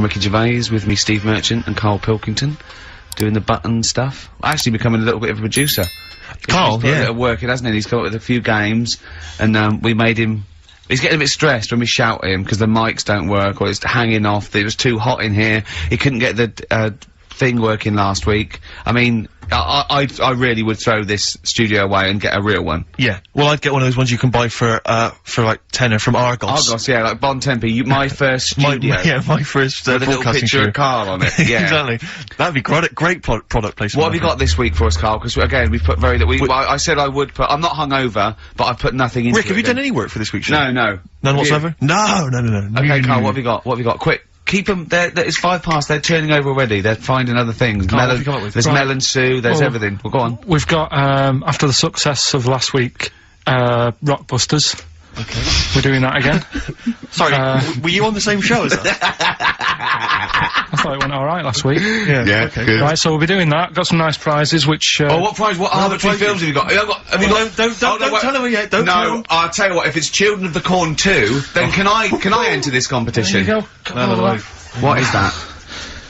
Ricky Gervais with me, Steve Merchant and Karl Pilkington, doing the button stuff. Actually becoming a little bit of a producer. Karl, he's put a bit of work in, hasn't he? He's come up with a few games, and we made him. He's getting a bit stressed when we shout at him because the mics don't work or it's hanging off. It was too hot in here. He couldn't get the thing working last week. I mean, I really would throw this studio away and get a real one. Yeah. Well, I'd get one of those ones you can buy for like tenner from Argos. Argos, yeah, like Bon Tempe. My first studio. my first with a little broadcasting picture studio. of Karl on it. Yeah, exactly. That'd be great product placement. What have you got this week for us, Karl? Because again, we've put very well, I said I would put. I'm not hungover, but I've put nothing into Rick, have you done any work for this week's show? No. None whatsoever? No. Okay, Karl, what have you got? What have you got? Quick. Keep them, it's 5 past, they're turning over already, they're finding other things. Karl, what have you come up with? There's melon stew, there's everything. Well, go on. We've got, after the success of last week, Rockbusters. Okay. We're doing that again. Sorry, were you on the same show as us? I thought it went alright last week. Yeah, okay. Good. Right, so we'll be doing that, got some nice prizes, which, Oh, what prize? What arbitrary films have you got? Have you got? Don't tell him yet, don't tell him. I'll tell you what, if it's Children of the Corn 2, then can I enter this competition? there you go. No. What is that?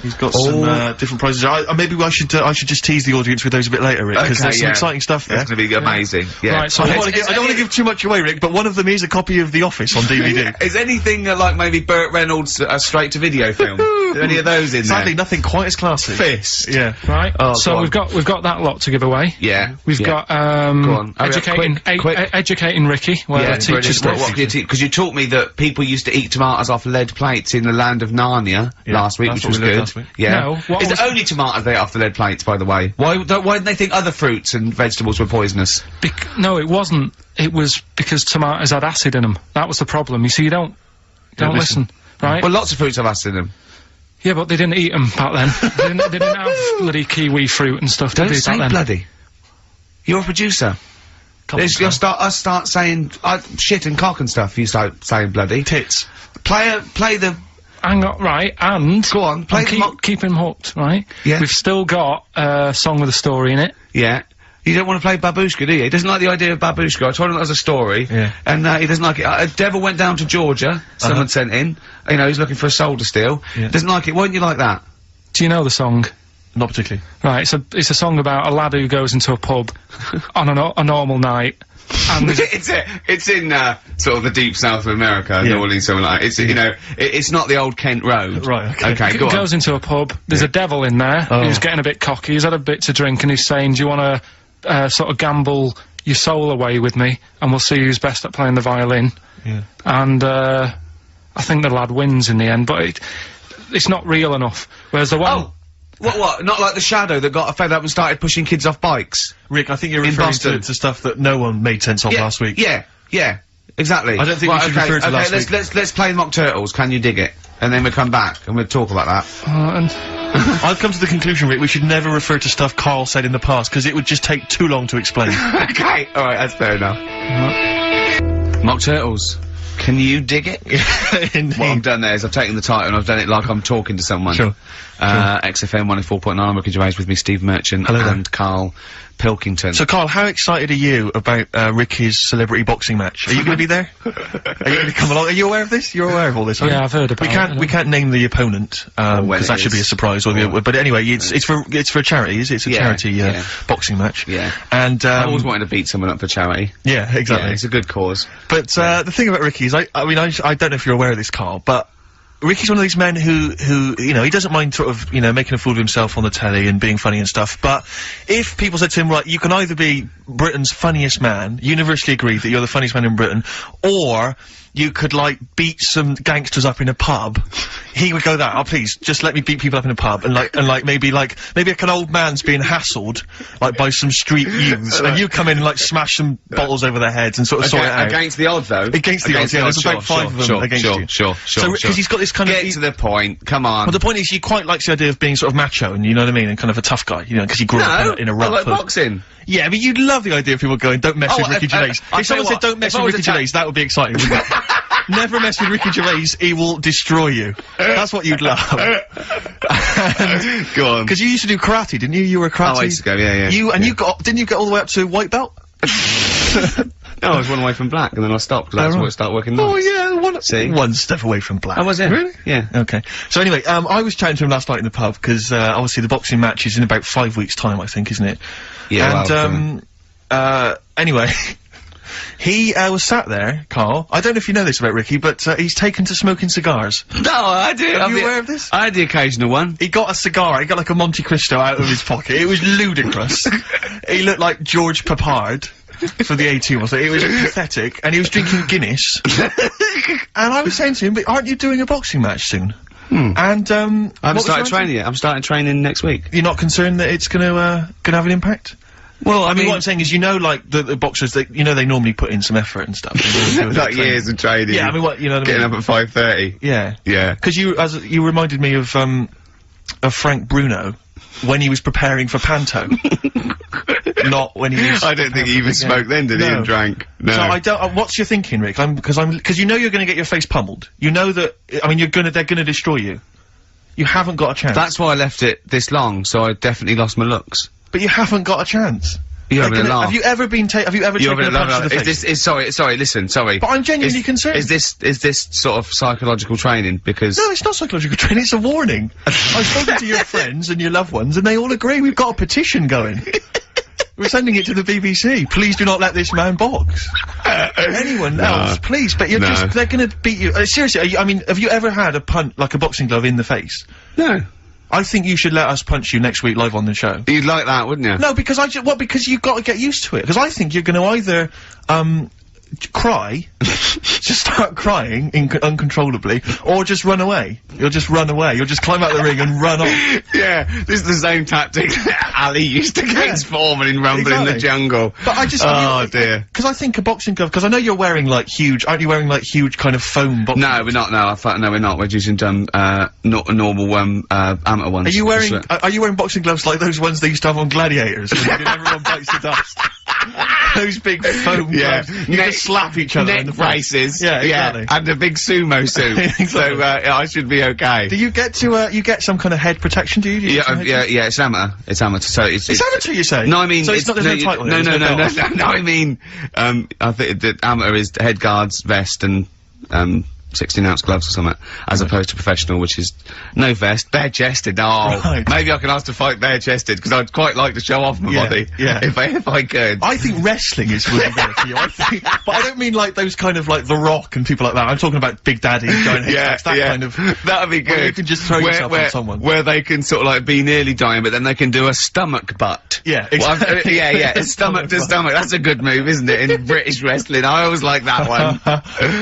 He's got some different prizes. Maybe I should just tease the audience with those a bit later, Rick, because there's some exciting stuff there. It's gonna be amazing. Yeah. Right, so I don't want to give too much away, Rick, but one of them is a copy of The Office on DVD. Is anything like maybe Burt Reynolds' straight-to-video film? Are there any of those in Sadly, there? nothing quite as classy. Fist. Yeah. Right, Oh, so go we've got that lot to give away. Yeah. We've got, Go on. Hurry up, quick. educating Ricky, where teacher stuff. Because you taught me that people used to eat tomatoes off lead plates in the land of Narnia last week, which was good. Yeah. No, what It's only tomatoes they ate off the lead plates, by the way. Why didn't they think other fruits and vegetables were poisonous? No, it wasn't. It was because tomatoes had acid in them. That was the problem. You see, you don't listen, right? Well, lots of fruits have acid in them. Yeah, but they didn't eat them back then. they didn't have bloody kiwi fruit and stuff. Don't did they, say back then? bloody. You're a producer. You'll start saying shit and cock and stuff. You start saying bloody. Tits. Play the. Hang on, right, and Go on, play keep him hooked, right? Yeah. We've still got a song with a story in it. Yeah. You don't want to play Babushka, do you? He doesn't like the idea of Babushka. I told him that was a story. Yeah. And, he doesn't like it. A devil went down to Georgia. Someone sent in. You know, he's looking for a soul to steal. Yeah. Doesn't like it. Why don't you like that? Do you know the song? Not particularly. Right, it's a song about a lad who goes into a pub on a normal night. And it's in, sort of the deep south of America, New Orleans, something like that. It's, you know, it's not the old Kent Road. Right, okay. Okay, go on. Goes into a pub, there's a devil in there, who's getting a bit cocky, he's had a bit to drink, and he's saying, do you wanna, sort of gamble your soul away with me, and we'll see who's best at playing the violin. Yeah. And, I think the lad wins in the end, but it's not real enough. Whereas the one... Oh! What? Not like the Shadow that got fed up and started pushing kids off bikes? Rick, I think you're In referring Boston. to stuff that no one made sense of last week. Yeah, exactly. I don't think we should refer to last week. Let's play Mock Turtles, Can You Dig It? And then we'll come back and we'll talk about that. and I've come to the conclusion, Rick, we should never refer to stuff Karl said in the past, because it would just take too long to explain. Okay, alright, that's fair enough. Mock Turtles. Can you dig it? Indeed. What I've done there is I've taken the title and I've done it like I'm talking to someone. Sure. XFM 104.9, Ricky Gervais with me, Steve Merchant. Hello there. And Karl Pilkington. So, Karl, how excited are you about Ricky's celebrity boxing match? Are you going to be there? Are you going to come along? Are you aware of this? You're aware of all this, aren't you? yeah, I've heard about it. We can't name the opponent, because that should be a surprise, but anyway, it's for a charity, it's a charity, boxing match. Yeah. And, I've always wanted to beat someone up for charity. yeah, exactly. Yeah, it's a good cause. But, the thing about Ricky is, I don't know if you're aware of this, Karl, but Ricky's one of these men who, you know, he doesn't mind sort of, you know, making a fool of himself on the telly and being funny and stuff, but if people said to him, right, you can either be Britain's funniest man, universally agreed that you're the funniest man in Britain, or you could, like, beat some gangsters up in a pub, he would go that, oh, please, just let me beat people up in a pub, and maybe like an old man's being hassled, like, by some street youths, and you come in and, like, smash some bottles over their heads and sort of sort it out. Against the odds, though? Against the odds, yeah, there's about 5 of them against you. Sure. So, because he's got this kind of... Get to the point, come on. Well, the point is, he quite likes the idea of being sort of macho, and you know what I mean, and kind of a tough guy, you know, because he grew up in a rough... like boxing. Yeah, but you'd love the idea of people going, don't mess with Ricky Gervais. I'll If someone said, don't mess with Ricky Gervais, that would be exciting, wouldn't it? Never mess with Ricky Gervais, he will destroy you. That's what you'd love. Go on. Because you used to do karate, didn't you? You were a karate... Oh, I used to go, yeah. Didn't you get all the way up to white belt? No, I was one away from black, and then I stopped, because that's what it started working Oh, nice. yeah, See? One step away from black. Oh, was it? Really? Yeah. Okay. So anyway, I was chatting to him last night in the pub, because, obviously the boxing match is in about 5 weeks' time, I think, isn't it? Yeah, And, anyway, he, was sat there, Carl. I don't know if you know this about Ricky, but, he's taken to smoking cigars. No, I do. Are you aware of this? I had the occasional one. He got a cigar, he got like a Monte Cristo out of his pocket. It was ludicrous. He looked like George Papard for the A-Team, wasn't it? It was pathetic, and he was drinking Guinness. And I was saying to him, but aren't you doing a boxing match soon? And, I haven't started training yet. I'm starting training next week. You're not concerned that it's gonna have an impact? Well, I mean, what I'm saying is, you know, like, the boxers, they normally put in some effort and stuff. Like years of training. Yeah, I mean, what, you know what I mean? Getting up at 5:30. Yeah. Yeah. Because you reminded me of Frank Bruno when he was preparing for Panto. Not when he was... I don't think he even smoked then, did he, and drank? No. So I don't... what's your thinking, Rick? Because you know you're gonna get your face pummeled. You know that... I mean, they're gonna destroy you. You haven't got a chance. That's why I left it this long, so I definitely lost my looks. But you haven't got a chance. You're having a laugh. Have you ever taken a punch to the face? Sorry, listen, sorry. But I'm genuinely concerned. Is this sort of psychological training? Because... No, it's not psychological training, it's a warning. I've spoken to your friends and your loved ones, and they all agree we've got a petition going. We're sending it to the BBC. Please do not let this man box. Anyone else, please. But they're gonna beat you. Seriously, I mean, have you ever had a punch, like a boxing glove, in the face? No. I think you should let us punch you next week live on the show. You'd like that, wouldn't you? No, because because you've got to get used to it. Because I think you're gonna either, cry, just start crying uncontrollably, or just run away. You'll just run away. You'll just climb out the ring and run off. Yeah, this is the same tactic that Ali used against Foreman in Rumble in the Jungle. But I just... Oh, dear. Because I think a boxing glove... Because I know you're wearing, like, huge... Aren't you wearing, like, huge kind of foam boxing gloves? We're not, no, we're not. We're using, normal, amateur ones. Are you wearing boxing gloves like those ones they used to have on Gladiators? When everyone bites the dust. Those big foam gloves. You just slap each other in the braces. Yeah, exactly. And a big sumo suit. Exactly. So, I should be okay. Do you get to, you get some kind of head protection, do you? Yeah, it's amateur. It's amateur, so it's amateur, you say? No, I mean... So it's not, there's no title. No, I mean, I think the amateur is head guards, vest, and, 16-ounce gloves or something, as opposed to professional, which is no vest, bare-chested. Oh, right. Maybe I can ask to fight bare-chested, because I'd quite like to show off my body. Yeah. If I could. I think wrestling is really good for you. But I don't mean like those kind of like The Rock and people like that. I'm talking about Big Daddy, giant head, that kind of. That'd be good. Where you can just throw yourself on someone. Where they can sort of like be nearly dying, but then they can do a stomach butt. Yeah, exactly. Yeah, stomach to stomach. That's a good move, isn't it? In British wrestling, I always like that one.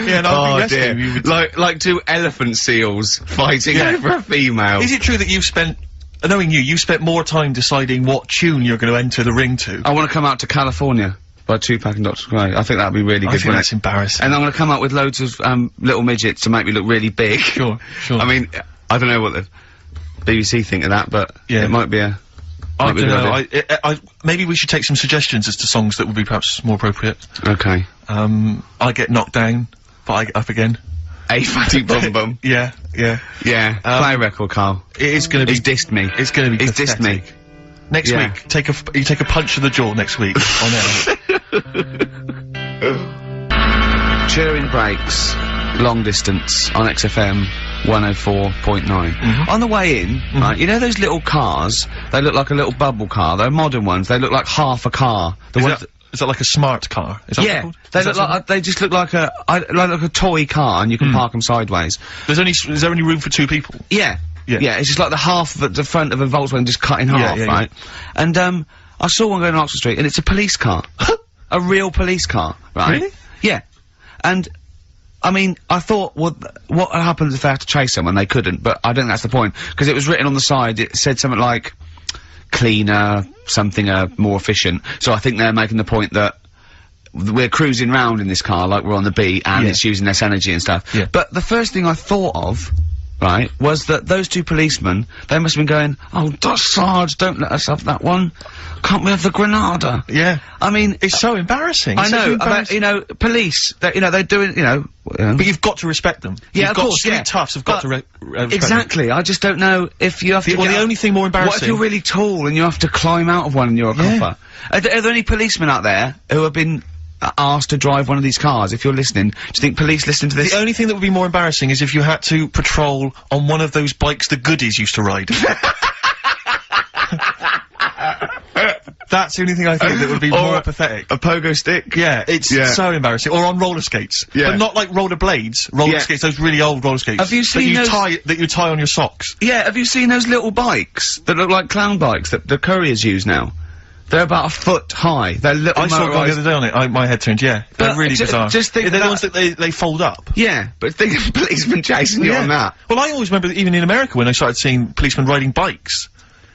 Yeah, no, wrestling. Like two elephant seals fighting over a female. Is it true that you've spent, knowing you've spent more time deciding what tune you're going to enter the ring to? I want to come out to California by Tupac and Dr. Dre. I think that'd be really good. I think that's embarrassing. And I'm going to come up with loads of little midgets to make me look really big. Sure. I mean, I don't know what the BBC think of that, but it might be a... I don't know. Maybe we should take some suggestions as to songs that would be perhaps more appropriate. Okay. I get knocked down, but I get up again. A fatty bum bum. Yeah. Play a record, Carl. It is gonna be... He's dissed me. It's gonna be pathetic. He's dissed me. Next week, you take a punch to the jaw next week, on air. Cheering breaks, long distance, on XFM 104.9. On the way in, right, you know those little cars? They look like a little bubble car. They're modern ones. They look like half a car. Is that like a smart car? Is that what it's called? They look like, they just look like a toy car, and you can park them sideways. Is there only room for two people? Yeah, it's just like the half of the front of a Volkswagen just cut in half, right? And, I saw one going on Oxford Street, and it's a police car. A real police car, right? Really? Yeah. And, I mean, I thought, well, what happens if they have to chase someone? They couldn't, but I don't think that's the point. Because it was written on the side, it said something like, cleaner, something, more efficient. So I think they're making the point that we're cruising round in this car like we're on the beat, and it's using less energy and stuff. Yeah. But the first thing I thought of, right, was that those two policemen, they must have been going, oh, Sarge, don't let us have that one. Can't we have the Granada? Yeah. I mean, it's so embarrassing. I know, you know, police, they're doing, you know... But you've got to respect them. Yeah, of course, street toughs have got to respect exactly, them. I just don't know if you have to... Well, the only thing more embarrassing... What if you're really tall and you have to climb out of one and you're a copper? Are there any policemen out there who have been asked to drive one of these cars? If you're listening, do you think police listen to this? The only thing that would be more embarrassing is if you had to patrol on one of those bikes the goodies used to ride. That's the only thing I think that would be more pathetic. A pogo stick? Yeah, it's so embarrassing. Or on roller skates. Yeah. But not like roller blades. Roller skates, those really old roller skates. Have you seen that you tie on your socks. Yeah, have you seen those little bikes that look like clown bikes that the couriers use now? They're about a foot high. They're little I saw one the other day on it. My head turned, yeah. They're really bizarre. Just think they're the ones that they fold up. Yeah, but think of policemen chasing you on that. Well, I always remember that even in America when I started seeing policemen riding bikes.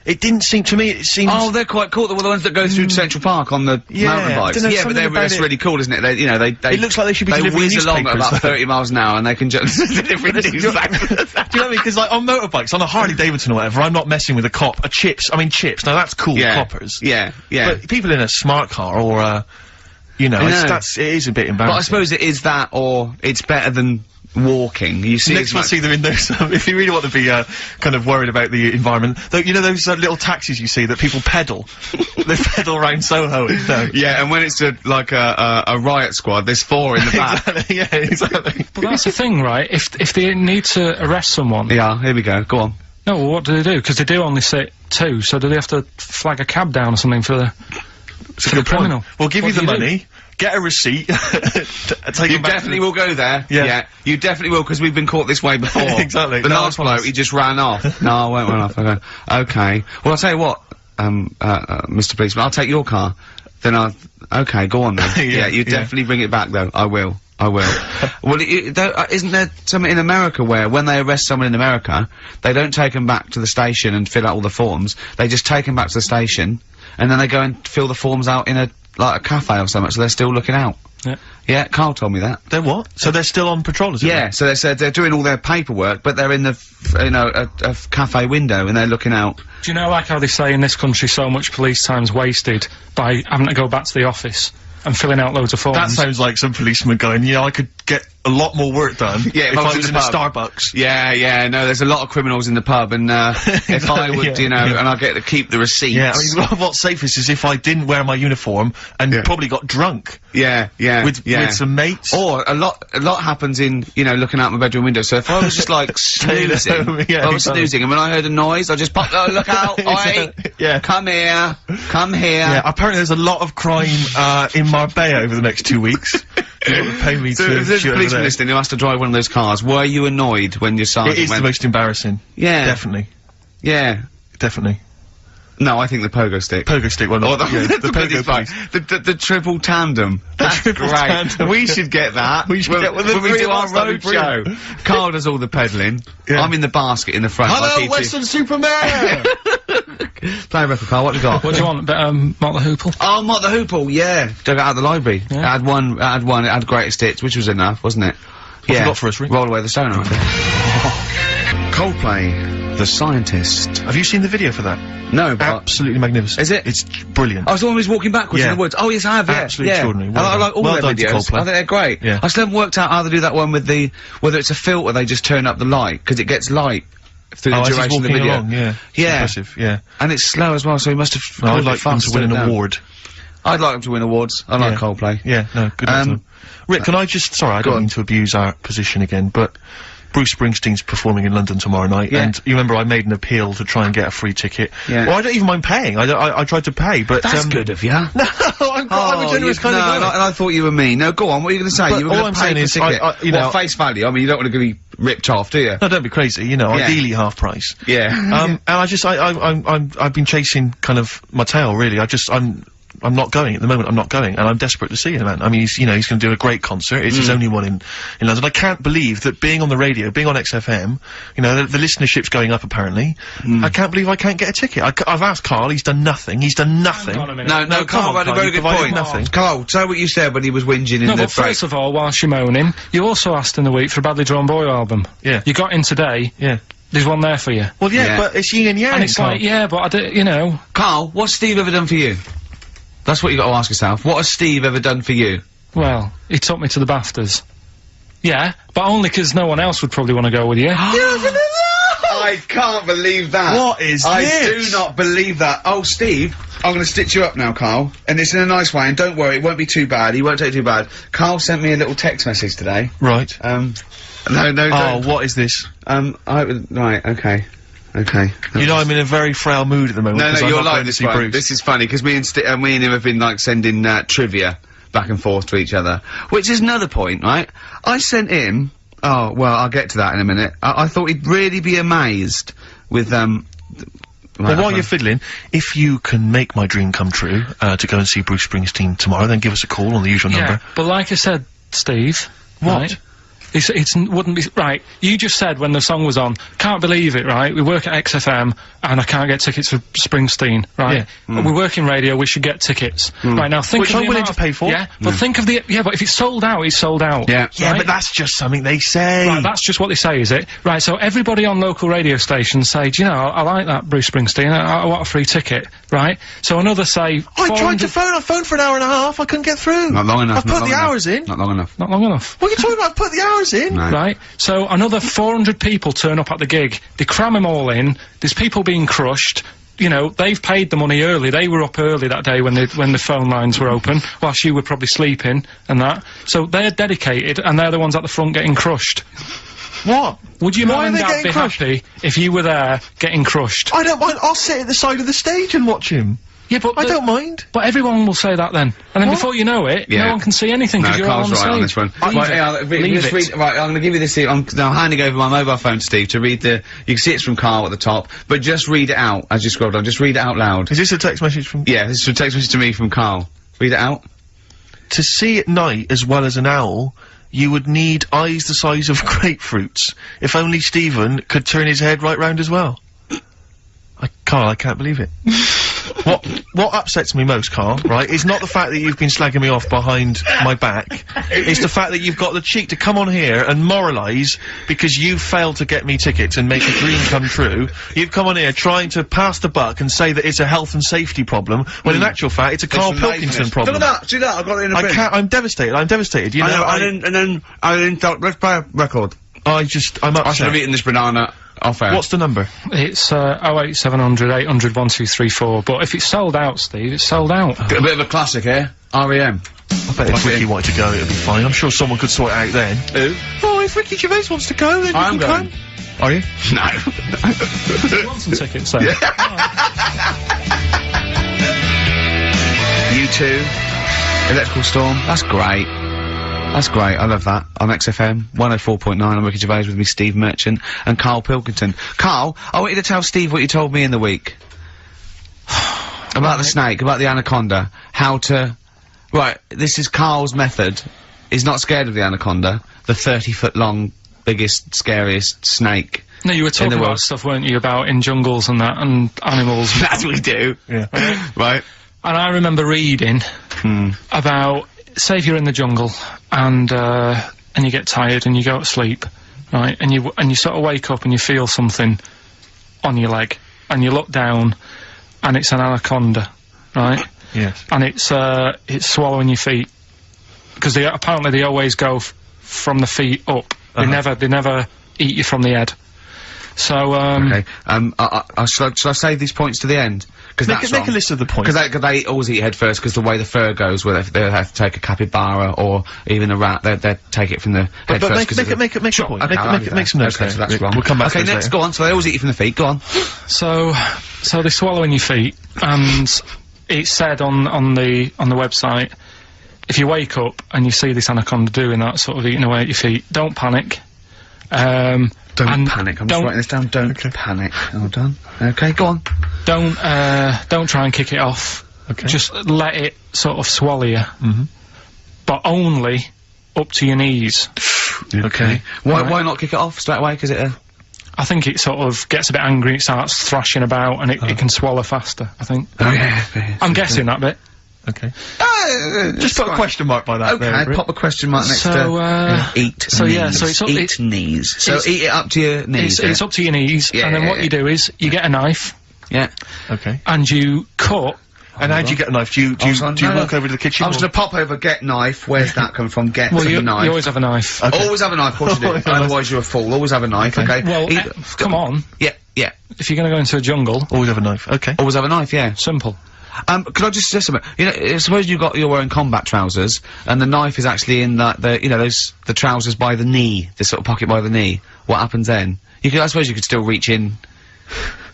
It didn't seem to me. It seemed. Oh, they're quite cool. They're the ones that go through Central Park on the mountain bikes. Yeah, but that's really cool, isn't it? They, you know, they. It looks like they should be delivering whiz along at newspapers, about 30 miles an hour, and they can just deliver news. Do you know what I mean? Because like on motorbikes, on a Harley Davidson or whatever, I'm not messing with a cop. Chips. Now that's cool. Coppers. Yeah. But people in a smart car or you know, it is a bit embarrassing. But I suppose it is that, or it's better than walking. You see, next we'll see them in those. If you really want to be kind of worried about the environment, though, you know those little taxis you see that people pedal. They pedal around Soho. Yeah, and when it's like a riot squad, there's 4 in the back. Exactly, yeah, exactly. But that's the thing, right? If they need to arrest someone. Yeah, here we go. Go on. No, well, what do they do? Because they do only sit 2, so do they have to flag a cab down or something for the criminal? We'll give you the money. Get a receipt. Take you definitely will go there. Yeah. You definitely will, because we've been caught this way before. Exactly. The last bloke, he just ran off. No, I won't run off. Okay. Well, I'll tell you what, Mr. Policeman, I'll take your car. Then okay, go on then. Yeah, you definitely bring it back though. I will. Well, isn't there something in America where when they arrest someone in America, they don't take them back to the station and fill out all the forms, they just take them back to the station, and then they go and fill the forms out in a cafe or something, so they're still looking out. Yeah, Carl told me that. They're what? So they're still on patrol, is it? Yeah, so they said they're doing all their paperwork, but they're in the, a cafe window, and they're looking out. Do you know, like how they say in this country so much police time's wasted by having to go back to the office and filling out loads of forms? That sounds like some policeman going, yeah, I could get a lot more work done if I was in a Starbucks. Yeah, no, there's a lot of criminals in the pub, and if I would, you know, and I get to keep the receipts. Yeah, I mean, what's safest is if I didn't wear my uniform and probably got drunk. Yeah. With some mates. Or a lot happens in, you know, looking out my bedroom window, so if I was just like snoozing, I was snoozing, and when I heard a noise, I just popped, oh, look out, oi! Come here. Yeah, apparently there's a lot of crime, in Marbella over the next 2 weeks. You want to pay me to there's a policeman listening who has to drive one of those cars. Were you annoyed when your sergeant It is the most embarrassing. Yeah. Definitely. Yeah. Definitely. No, I think the pogo stick. Pogo stick one. Or the pogo bike. The triple tandem. That's triple great. tandem. We should get that. We should get when we do our road show. Carl does all the pedalling. Yeah. I'm in the basket in the front. Hello, Western Superman! Play a record, Carl. What have you got? What do you want? A bit, Mott the Hoople? Oh, Mott the Hoople, yeah. Dug it out of the library. Yeah. It had one, it had greatest hits, which was enough, wasn't it? What you got for us, Rick? Roll Away the Stone, I think. Coldplay, The Scientist. Have you seen the video for that? No, but absolutely magnificent. Is it? It's brilliant. I was the one who was walking backwards in the woods. Oh, yes, I have, absolutely extraordinary. Well I like all their videos. I think they're great. Yeah. I still haven't worked out how to do that one with whether it's a filter, they just turn up the light, because it gets light through the duration of the video. Along, yeah. Impressive, yeah. And it's slow as well, so he must have... I'd like them to win an award. I'd like them to win awards. I like Coldplay. Yeah, no, good luck to them. Rick, can I just... Sorry, I don't mean to abuse our position again, but... Bruce Springsteen's performing in London tomorrow night, and you remember I made an appeal to try and get a free ticket. Yeah. Well, I don't even mind paying. I tried to pay, but that's good of you. No, I'm a generous kind of guy. And I thought you were mean. No, go on. What are you going to say? You were going to pay for the ticket. You know, face value. I mean, you don't want to be ripped off, do you? No, don't be crazy. You know, ideally half price. Yeah. And I've been chasing kind of my tail really. I'm not going at the moment. I'm not going, and I'm desperate to see him, man. I mean, he's going to do a great concert. It's his only one in London. I can't believe that being on the radio, being on XFM, you know, the listenership's going up apparently. I can't believe I can't get a ticket. I've asked Carl. He's done nothing. No, Carl had a very good point. Nothing. Carl, say what you said when he was whinging in the break. First of all, whilst you're moaning, you also asked in the week for a Badly Drawn Boy album. Yeah. You got in today. Yeah. There's one there for you. Well, but it's yin and yang. And it's like, but I don't, you know. Carl, what's Steve ever done for you? That's what you got to ask yourself. What has Steve ever done for you? Well, he took me to the BAFTAs. Yeah, but only 'cause no one else would probably want to go with you. Oh, I can't believe that. What is this? I do not believe that. Oh, Steve, I'm gonna stitch you up now, Carl. And it's in a nice way, and don't worry, it won't be too bad. He won't take it too bad. Carl sent me a little text message today. Right. No, don't. What is this? Right, okay. Okay. You know I'm in a very frail mood at the moment. No, I'm you're not like going to this see one. Bruce. This is funny, because me and him have been, like, sending, trivia back and forth to each other. Which is another point, right? I sent him... Oh, well, I'll get to that in a minute. I thought he'd really be amazed with, Well, while you're fiddling, if you can make my dream come true, to go and see Bruce Springsteen tomorrow, then give us a call on the usual number. But like I said, Steve... What? Right, wouldn't be... Right, you just said when the song was on, can't believe it, right? We work at XFM, and I can't get tickets for Springsteen, right? Yeah. We work in radio, we should get tickets. Right, now think Which of the I'm willing amount to pay for. Yeah, but think of the... Yeah, but if it's sold out, it's sold out. Yeah. Yeah, right? but that's just something they say. Right, that's just what they say, is it? Right, so everybody on local radio stations say, do you know, I like that Bruce Springsteen, I want a free ticket, right? So another say... I tried to phone, I phoned for an hour and a half, I couldn't get through. Not long enough. I've put the hours in. Not long enough. Not long enough. What are you talking about? I've put the hours in. No. Right, so another 400 people turn up at the gig, they cram them all in, there's people being crushed, you know, they've paid the money early, they were up early that day when the phone lines were open, whilst you were probably sleeping, and that, so they're dedicated, and they're the ones at the front getting crushed. What? Would your Why mum and are they dad getting be crushed? happy if you were there getting crushed? I don't mind, I'll sit at the side of the stage and watch him. Yeah, but I don't mind. But everyone will say that then, and then What? before you know it, Yeah. no one can see anything No, because you're all Carl's on the right stage. on this one. Leave Right, it. yeah, Leave it. right, I'm gonna give you this here. I'm now handing over my mobile phone to Steve to read the... You can see it's from Carl at the top, but just read it out as you scroll down. Just read it out loud. Is this a text message from... Yeah, this is a text message to me from Carl. Read it out. To see at night as well as an owl, you would need eyes the size of grapefruits. If only Stephen could turn his head right round as well. Carl, I can't believe it. What upsets me most, Carl, right, is not the fact that you've been slagging me off behind my back. It's the fact that you've got the cheek to come on here and moralise because you failed to get me tickets and make a dream come true. You've come on here trying to pass the buck and say that it's a health and safety problem, when in actual fact it's a Karl Pilkington problem. Look at that, see that, I've got it in a bin. I'm devastated, you know, and then let's play a record. I'm I should upset. have eaten this banana off air. What's the number? It's 08700 800 1234. But if it's sold out, Steve, it's sold out. A bit of a classic here. R.E.M. I bet if Ricky wanted to go, it'd be fine. I'm sure someone could sort it out then. Who? Oh, if Ricky Gervais wants to go, then I'm you can going. come. Are you? No. You want some tickets, then? U2. Electrical Storm. That's great. That's great, I love that. On XFM, 104.9, I'm Ricky Gervais with me, Steve Merchant, and Karl Pilkington. Karl, I want you to tell Steve what you told me in the week. About the snake, about the anaconda, how to... Right, this is Karl's method. He's not scared of the anaconda, the 30-foot long, biggest, scariest snake. No, you were talking the about world. stuff, weren't you, about in jungles and that, and animals. That's what we do. Yeah. Right. And I remember reading about, say if you're in the jungle, and you get tired and you go to sleep, right, and you sort of wake up and you feel something on your leg, and you look down, and it's an anaconda, right? Yes. And it's swallowing your feet, because apparently they always go from the feet up. They never eat you from the head. So Okay. Shall I save these points to the end? Because Make a list of the points. Because they always eat head first, because the way the fur goes, where they have to take a capybara or even a rat, they take it from the head But first. make a point. Okay, Make some notes okay, there. so that's wrong. We'll come back to Okay, this next, later. go on. So they always eat you from the feet. Go on. So they're swallowing your feet, and it's said on the website, if you wake up and you see this anaconda doing that, sort of eating away at your feet, don't panic. Don't panic. I'm just writing this down. Don't panic. Hold done. Okay, go on. Don't try and kick it off. Okay. Just let it sort of swallow you. But only up to your knees. Okay. Why not kick it off straight away? Because I think it sort of gets a bit angry, it starts thrashing about, and it can swallow faster, I think. Oh yeah. I'm guessing that bit. Okay. Just put a question mark by that. Okay, pop a question mark next to eat. So knees. yeah, so it's eat knees. So eat it up to your knees. It's up to your knees, Yeah, and then what you do is you get a knife Yeah. Okay. and you cut And how do you get a knife? Do you walk over to the kitchen? I was gonna pop over, get knife. Where's that coming from? Get well, you knife. You always have a knife. Okay. Always have a knife, of course you do. Otherwise you're a fool. Always have a knife, okay? Well, come on. Yeah. If you're gonna go into a jungle... Always have a knife, okay. Always have a knife, yeah. Simple. Could I just suggest something? You know, suppose you're wearing combat trousers, and the knife is actually in the trousers by the knee, the sort of pocket by the knee. What happens then? I suppose you could still reach into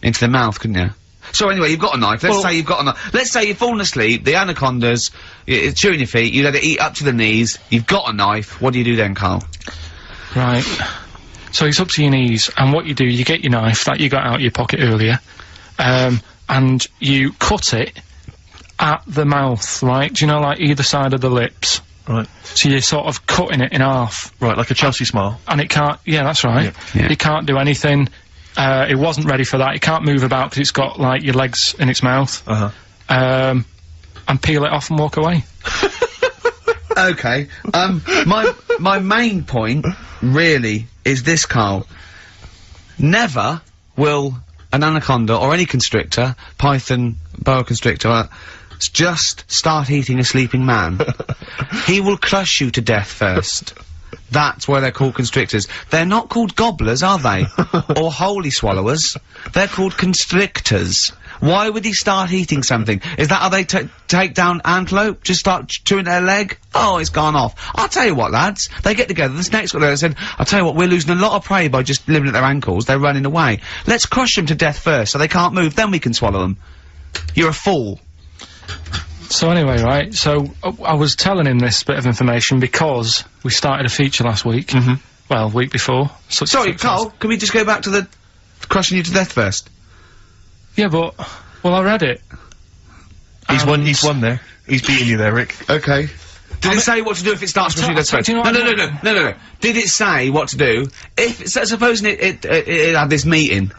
the mouth, couldn't you? So anyway, you've got a knife. Let's say you've got a knife. Let's say you've fallen asleep, the anaconda's chewing your feet, you let it eat up to the knees, you've got a knife. What do you do then, Carl? Right. So it's up to your knees, and what you do, you get your knife that you got out of your pocket earlier, and you cut it at the mouth, right? Do you know, like, either side of the lips? Right. So you're sort of cutting it in half. Right, like a Chelsea smile. And it can't... Yeah, that's right. Yeah. It can't do anything. It wasn't ready for that. It can't move about because it's got, like, your legs in its mouth. And peel it off and walk away. Okay. My main point, really, is this, Carl. Never will an anaconda or any constrictor, python, boa constrictor, just start eating a sleeping man. He will crush you to death first. That's why they're called constrictors. They're not called gobblers, are they? Or holy swallowers. They're called constrictors. Why would he start eating something? Is that how they take down antelope? Just start chewing their leg? Oh, it's gone off. I'll tell you what, lads. They get together, the snakes got there and said, I'll tell you what, we're losing a lot of prey by just living at their ankles. They're running away. Let's crush them to death first so they can't move, then we can swallow them. You're a fool. So anyway, right, so I was telling him this bit of information because we started a feature last week. Well, week before. Sorry, Carl, can we just go back to the crushing you to death first? Yeah, but... Well, I read it. He's won there. He's beating you there, Rick. Okay. Did it say what to do if it starts crushing you to death first? No. Did it say what to do? Supposing it had this meeting,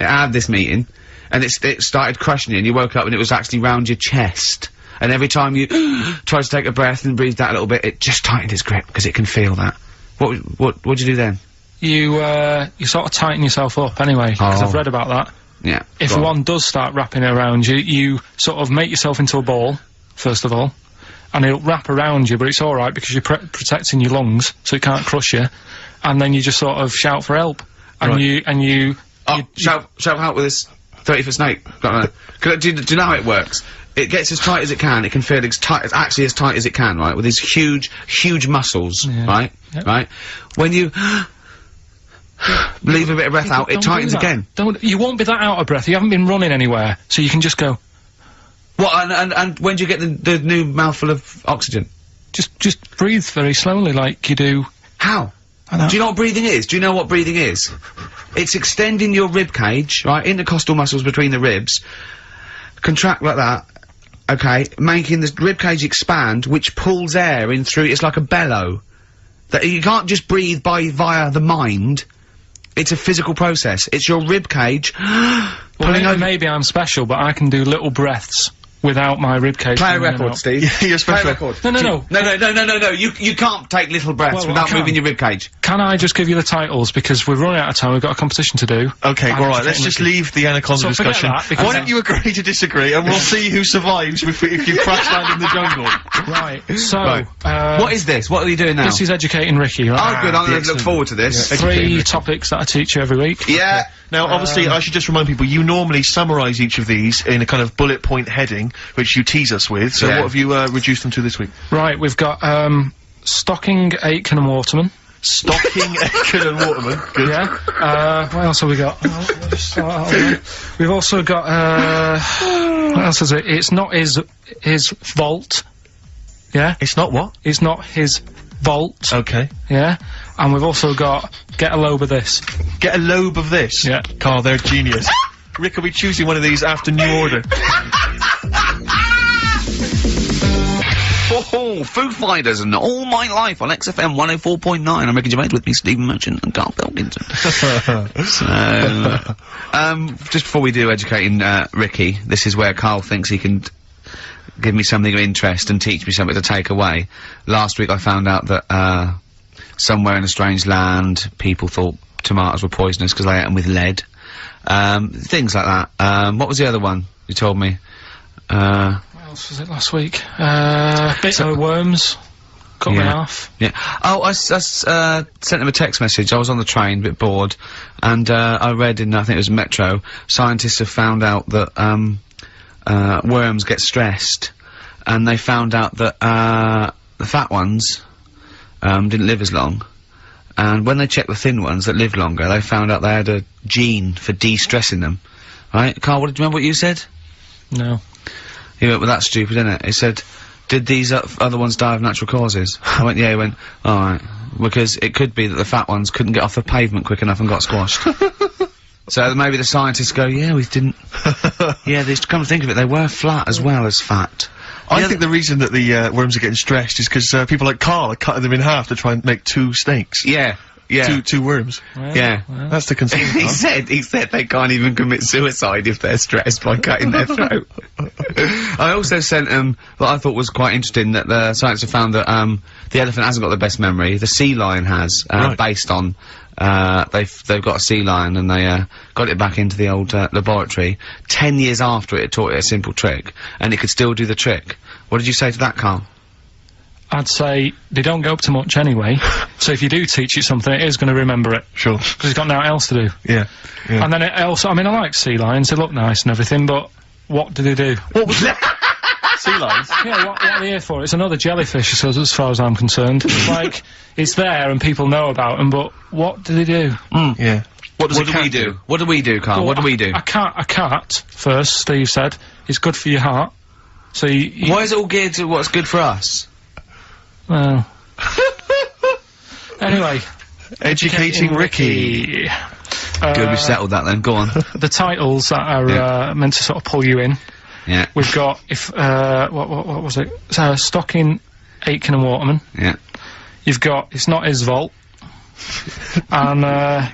and it started crushing you, and you woke up and it was actually round your chest. And every time you tried to take a breath and breathed out a little bit, it just tightened its grip, because it can feel that. What'd you do then? You sort of tighten yourself up anyway, because I've read about that. Yeah. If one does start wrapping it around you, you sort of make yourself into a ball, first of all, and it'll wrap around you, but it's alright because you're protecting your lungs, so it can't crush you, and then you just sort of shout for help. And you shout help with this 30-foot snake. Do you know how it works? It gets as tight as it can. It can feel as actually as tight as it can, right? With these huge muscles, right? Yep. Right? When you leave a bit of breath out, it tightens again. You won't be that out of breath. You haven't been running anywhere, so you can just go. What? And when do you get the new mouthful of oxygen? Just breathe very slowly, like you do. How? Do you know what breathing is? Do you know what breathing is? It's extending your rib cage, right? Intercostal muscles between the ribs. Contract like that. Okay, making the rib cage expand, which pulls air in through. It's like a bellow. That you can't just breathe via the mind. It's a physical process. It's your rib cage pulling over. Maybe I'm special, but I can do little breaths without my rib cage. Play a record, Steve. Yeah, you're special. Play a record. No. You can't take little breaths without moving your rib cage. Can I just give you the titles, because we're running out of time, we've got a competition to do. Okay, alright, let's just leave the anaconda discussion. Why don't you agree to disagree, and we'll see who survives if you crash land in the jungle. Right, so, what is this? What are you doing now? This is Educating Ricky, right? Oh, good, I'm gonna look forward to this. Yeah, 3 topics that I teach you every week. Yeah. Now, obviously, I should just remind people, you normally summarise each of these in a kind of bullet point heading, which you tease us with, so what have you, reduced them to this week? Right, we've got, Stocking, Aitken and Waterman. Stocking, Aitken and Waterman, good. Yeah, what else have we got? We've also got, what else is it? It's not his vault. Yeah? It's not what? It's not his vault. Okay. Yeah? And we've also got, get a lobe of this. Get a lobe of this? Yeah. Carl, they're genius. Rick will be choosing one of these after New Order. Foo Fighters and All My Life on XFM 104.9. I'm Ricky Gervais, with me, Stephen Merchant and Karl Pilkington. So, just before we do Educating, Ricky, this is where Karl thinks he can give me something of interest and teach me something to take away. Last week I found out that, somewhere in a strange land, people thought tomatoes were poisonous because they ate them with lead. Things like that. What was the other one you told me? Well, else was it last week? Bit of worms. Cut me off. Yeah. Oh, I sent him a text message. I was on the train, a bit bored, and I read in, I think it was Metro, scientists have found out that worms get stressed, and they found out that the fat ones didn't live as long, and when they checked the thin ones that lived longer, they found out they had a gene for de-stressing them. Right, Carl? Do you remember what you said? No. He went, well, that's stupid, isn't it? He said, did these other ones die of natural causes? I went, yeah. He went, alright. Because it could be that the fat ones couldn't get off the pavement quick enough and got squashed. So maybe the scientists go, yeah, we didn't... yeah, they come to think of it, they were flat as well as fat. I think the reason that the worms are getting stressed is because people like Karl are cutting them in half to try and make 2 snakes. Yeah. Yeah. Two worms. Well, Yeah. well. That's the concern. he said they can't even commit suicide if they're stressed by cutting their throat. I also sent what I thought was quite interesting, that the scientists have found that the elephant hasn't got the best memory. The sea lion has, Right. based on they've got a sea lion and they got it back into the old laboratory. 10 years after it taught it a simple trick, and it could still do the trick. What did you say to that, Carl? I'd say they don't go up to much anyway, so if you do teach it something, it is going to remember it, Sure. because it's got nothing else to do. Yeah. Yeah. And then it also, I mean, I like sea lions, they look nice and everything, but what do they do? What was sea lions? Yeah, what are they here for? It's another jellyfish, as far as I'm concerned. Like, it's there and people know about them, but what do they do? Yeah. What does What a do we cat do? What do we do, Carl? What do we do? A cat, first, Steve said, is good for your heart. So you Why is it all geared to what's good for us? well... Anyway. Educating Ricky. Good, we've settled that then. Go on. The titles that are meant to sort of pull you in. Yeah. We've got, what was it? Stocking, Aitken and Waterman. Yeah. You've got It's Not His Vault. And,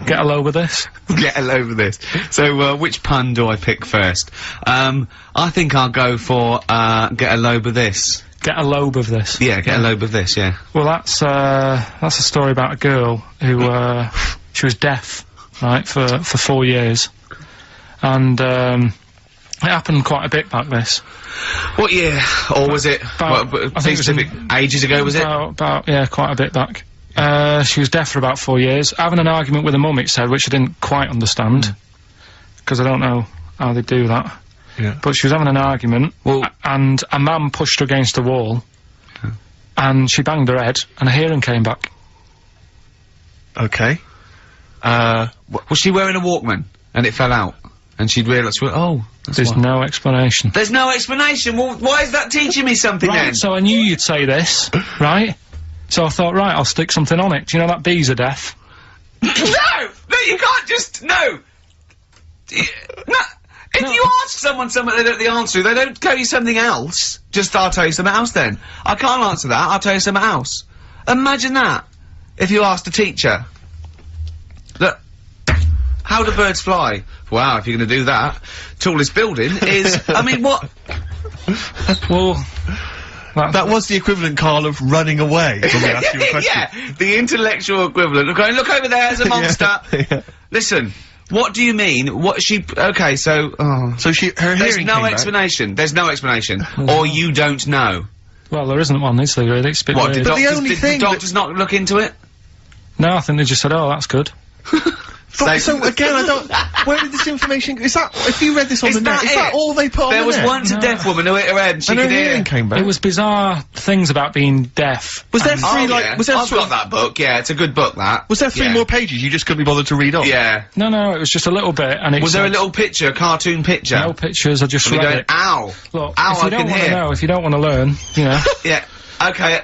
Get a Load with This. Get all over this. So, which pun do I pick first? I think I'll go for, get a lobe of this. Get a lobe of this. Yeah, get a lobe of this, yeah. Well, that's a story about a girl who, she was deaf, right, for 4 years. And, it happened quite a bit back this. What year? Or was it, About- I think it was specific ages ago, was it? About, yeah, quite a bit back. She was deaf for about 4 years, having an argument with her mum, it said, which I didn't quite understand. Because I don't know how they do that. Yeah. But she was having an argument, Well- and a man pushed her against the wall, and she banged her head, and her hearing came back. Okay. Was she wearing a Walkman? And it fell out? And she'd realised, well, oh, that's There's why. no explanation. There's no explanation. Well, why is that teaching me something then? Right, so I knew you'd say this, right? So I thought, right, I'll stick something on it. Do you know that bees are deaf? No! No, you can't just, no! No! If No. you ask someone something they don't know the answer to, they don't tell you something else. Just, I'll tell you something else then. I can't answer that, I'll tell you something else. Imagine that. If you asked a teacher. Look. How do birds fly? Wow, if you're gonna do that. Tallest building is, I mean, what? Well, That was the equivalent, Karl, of running away when we asked you a question. Yeah, the intellectual equivalent of going, look over there, there's a monster. Yeah. Listen, what do you mean? What she, okay, so, oh. So her There's hearing no came back. explanation. There's no explanation. Or you don't know. well, there isn't one, is there, really? It's a bit What, weird. did But the doctors, only did thing the doctors not look into it? No, I think they just said, oh, that's good. But, so again, I don't. Where did this information? Is that if you read this on Is the net? that Is that it? all they put on There the was net? once a deaf woman who hit her head and she And her could hear. hearing came back. It was bizarre things about being deaf. Was there And- three Oh, like? yeah. Was there I've sort got of, that book, yeah, it's a good book, that. Was there 3 Yeah. more pages you just couldn't be bothered to read off? Yeah. No, it was just a little bit, and it Was there a said- little picture, a cartoon picture? No pictures, I just And we read going, it. ow! Look, Ow, if you I don't can want to hear. know, if you don't want to learn, you know. Yeah. Okay,